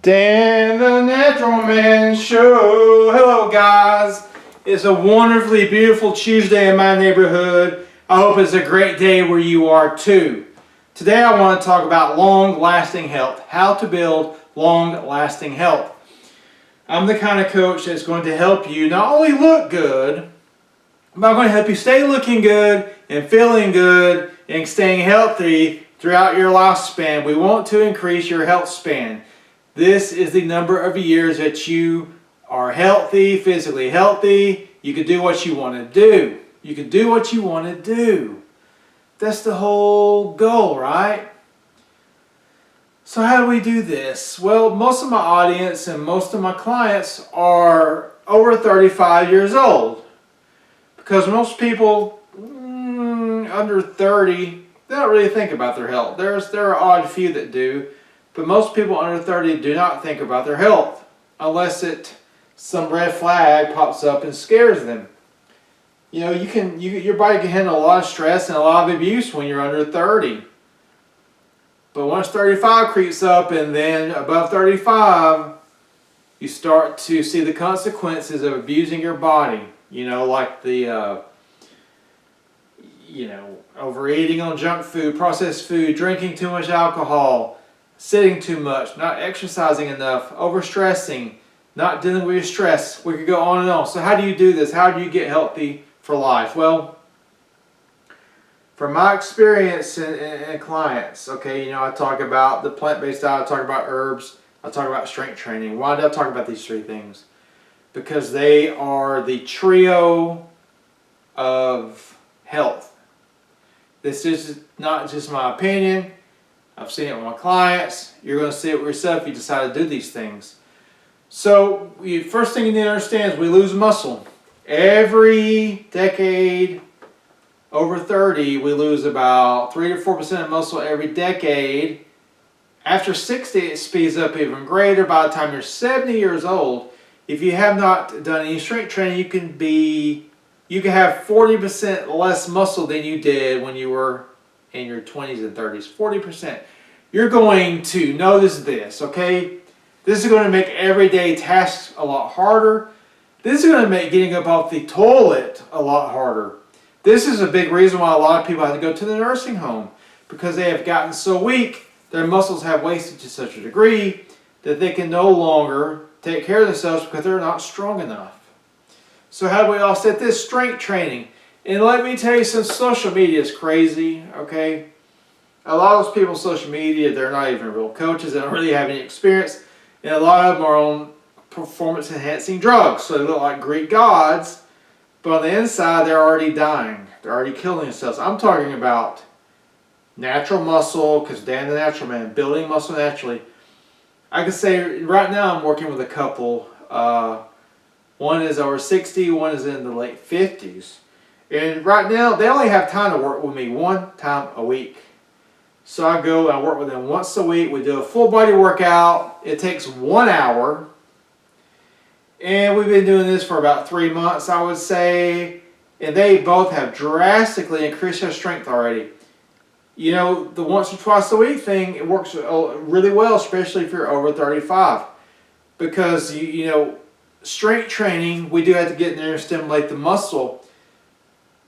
Dan the Natural Man Show. Hello guys. It's a wonderfully beautiful Tuesday in my neighborhood. I hope it's a great day where you are too. Today I want to talk about long-lasting health. How to build long-lasting health. I'm the kind of coach that's going to help you not only look good, but I'm going to help you stay looking good and feeling good and staying healthy throughout your lifespan. We want to increase your health span. This is the number of years that you are healthy, physically healthy. You can do what you want to do. You can do what you want to do. That's the whole goal, right? So how do we do this? Well, most of my audience and most of my clients are over 35 years old. Because most people under 30, they don't really think about their health. There are odd few that do. But most people under 30 do not think about their health unless some red flag pops up and scares them. You know, your body can handle a lot of stress and a lot of abuse when you're under 30. But once 35 creeps up and then above 35, you start to see the consequences of abusing your body. You know, like the overeating on junk food, processed food, drinking too much alcohol, sitting too much, not exercising enough, overstressing, not dealing with your stress. We could go on and on. So how do you do this? How do you get healthy for life? Well, from my experience in clients, okay, I talk about the plant-based diet, I talk about herbs, I talk about strength training. Why did I talk about these three things? Because they are the trio of health. This is not just my opinion. I've seen it with my clients. You're going to see it with yourself if you decide to do these things. So, first thing you need to understand is we lose muscle. Every decade, over 30, we lose about 3 to 4% of muscle every decade. After 60, it speeds up even greater. By the time you're 70 years old, if you have not done any strength training, you can have 40% less muscle than you did when you were in your 20s and 30s, 40%. You're going to notice this, okay? This is going to make everyday tasks a lot harder. This is going to make getting up off the toilet a lot harder. This is a big reason why a lot of people have to go to the nursing home, because they have gotten so weak, their muscles have wasted to such a degree that they can no longer take care of themselves because they're not strong enough. So how do we offset this? Strength training. And let me tell you, since social media is crazy, okay? A lot of those people on social media, they're not even real coaches. They don't really have any experience. And a lot of them are on performance-enhancing drugs. So they look like Greek gods. But on the inside, they're already dying. They're already killing themselves. I'm talking about natural muscle, because Dan the Natural Man, building muscle naturally. I can say right now I'm working with a couple. One is over 60, one is in the late 50s. And right now, they only have time to work with me one time a week. So I go and I work with them once a week. We do a full body workout. It takes 1 hour. And we've been doing this for about 3 months, I would say. And they both have drastically increased their strength already. You know, the once or twice a week thing, it works really well, especially if you're over 35. Because, strength training, we do have to get in there and stimulate the muscle.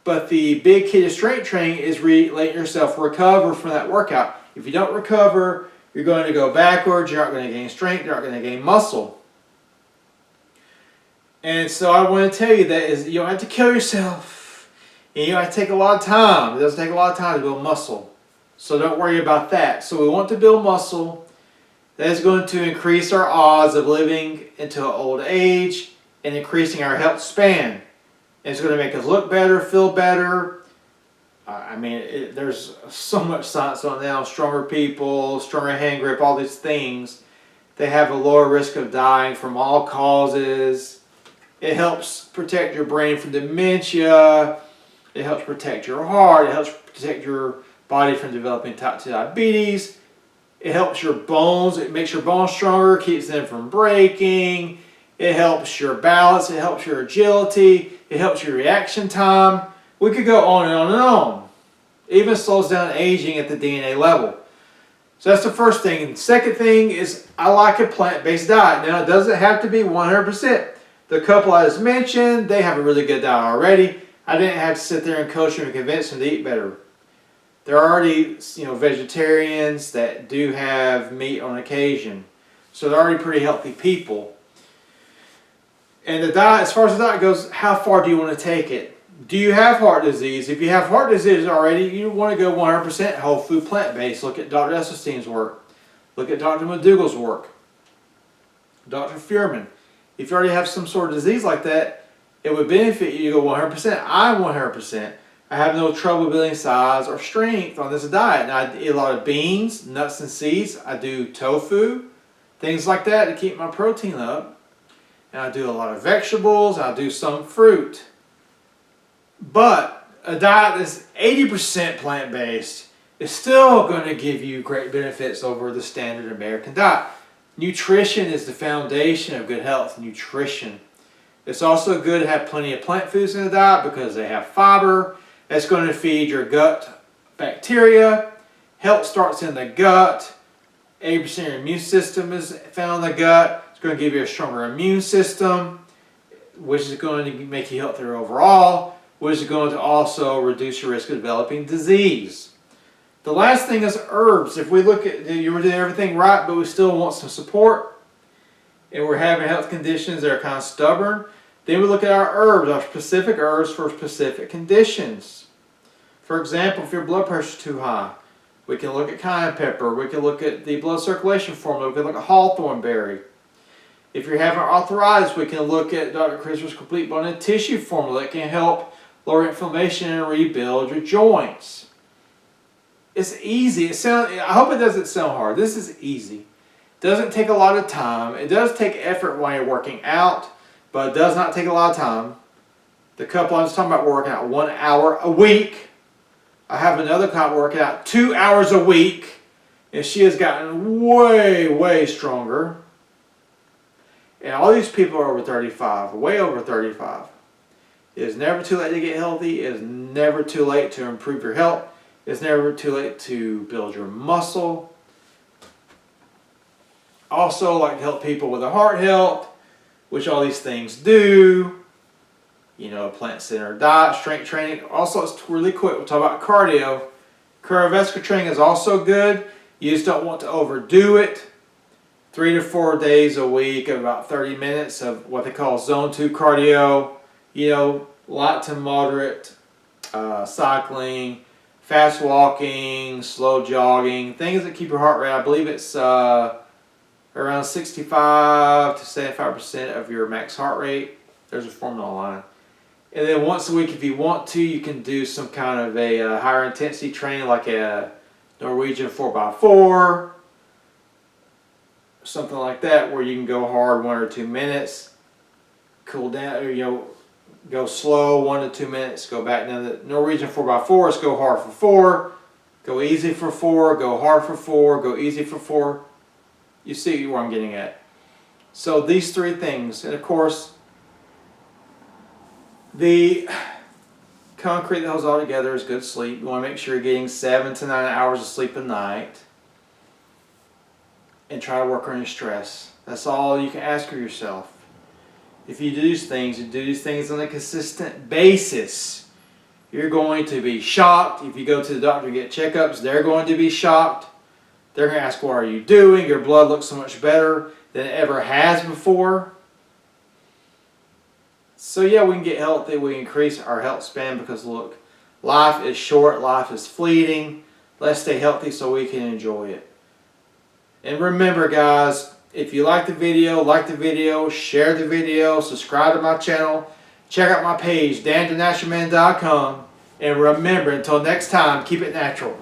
But the big key to strength training is letting yourself recover from that workout. If you don't recover, you're going to go backwards. You're not going to gain strength. You're not going to gain muscle. And so I want to tell you that you don't have to kill yourself. And you don't have to take a lot of time. It doesn't take a lot of time to build muscle. So don't worry about that. So we want to build muscle. That is going to increase our odds of living into an old age and increasing our health span. It's going to make us look better, feel better. There's so much science on now. Stronger people, stronger hand grip, all these things. They have a lower risk of dying from all causes. It helps protect your brain from dementia. It helps protect your heart. It helps protect your body from developing type 2 diabetes. It helps your bones. It makes your bones stronger, keeps them from breaking. It helps your balance. It helps your agility. It helps your reaction time. We could go on and on and on. It even slows down aging at the DNA level. So that's the first thing. And second thing is I like a plant-based diet. Now it doesn't have to be 100%. The couple I just mentioned, they have a really good diet already. I didn't have to sit there and coach them and convince them to eat better. They're already, vegetarians that do have meat on occasion. So they're already pretty healthy people. And the diet, as far as the diet goes, how far do you want to take it? Do you have heart disease? If you have heart disease already, you want to go 100% whole food plant-based. Look at Dr. Esselstyn's work. Look at Dr. McDougall's work. Dr. Fuhrman. If you already have some sort of disease like that, it would benefit you to go 100%. I'm 100%. I have no trouble building size or strength on this diet. And I eat a lot of beans, nuts and seeds. I do tofu, things like that to keep my protein up. And I do a lot of vegetables. I do some fruit. But a diet that's 80% plant-based is still going to give you great benefits over the standard American diet. Nutrition is the foundation of good health. Nutrition. It's also good to have plenty of plant foods in the diet because they have fiber. That's going to feed your gut bacteria. Health starts in the gut. 80% of your immune system is found in the gut. It's going to give you a stronger immune system, which is going to make you healthier overall, which is going to also reduce your risk of developing disease. The last thing is herbs. If we look at, you were doing everything right, but we still want some support, and we're having health conditions that are kind of stubborn, then we look at our herbs, our specific herbs for specific conditions. For example, if your blood pressure is too high, we can look at cayenne pepper, we can look at the blood circulation formula, we can look at hawthorn berry. If you're having arthritis, we can look at Dr. Christopher's Complete Bone and Tissue formula that can help lower inflammation and rebuild your joints. It's easy. I hope it doesn't sound hard. This is easy. It doesn't take a lot of time. It does take effort while you're working out, but it does not take a lot of time. The couple I was talking about working out 1 hour a week. I have another couple working out 2 hours a week, and she has gotten way, way stronger. And all these people are over 35, way over 35. It is never too late to get healthy. It is never too late to improve your health. It's never too late to build your muscle. Also, I like to help people with their heart health, which all these things do. Plant-centered diet, strength training. Also, it's really quick. We'll talk about cardio. Cardiovascular training is also good. You just don't want to overdo it. 3 to 4 days a week of about 30 minutes of what they call zone 2 cardio. Light to moderate cycling, fast walking, slow jogging, things that keep your heart rate. I believe it's around 65 to 75% of your max heart rate. There's a formula online. And then once a week, if you want to, you can do some kind of a higher intensity training like a Norwegian 4x4, something like that, where you can go hard 1 or 2 minutes, cool down, go slow 1 to 2 minutes, go back. Now the Norwegian 4x4 is go hard for 4, go easy for 4, go hard for 4, go easy for 4. You see where I'm getting at. So these 3 things, and of course, the concrete that holds all together is good sleep. You want to make sure you're getting 7 to 9 hours of sleep a night. And try to work on your stress. That's all you can ask of yourself. If you do these things on a consistent basis, you're going to be shocked. If you go to the doctor to get checkups, they're going to be shocked. They're going to ask, what are you doing? Your blood looks so much better than it ever has before. So yeah, we can get healthy. We increase our health span because look, life is short. Life is fleeting. Let's stay healthy so we can enjoy it. And remember, guys, if you like the video, share the video, subscribe to my channel, check out my page, danthenaturalman.com, and remember, until next time, keep it natural.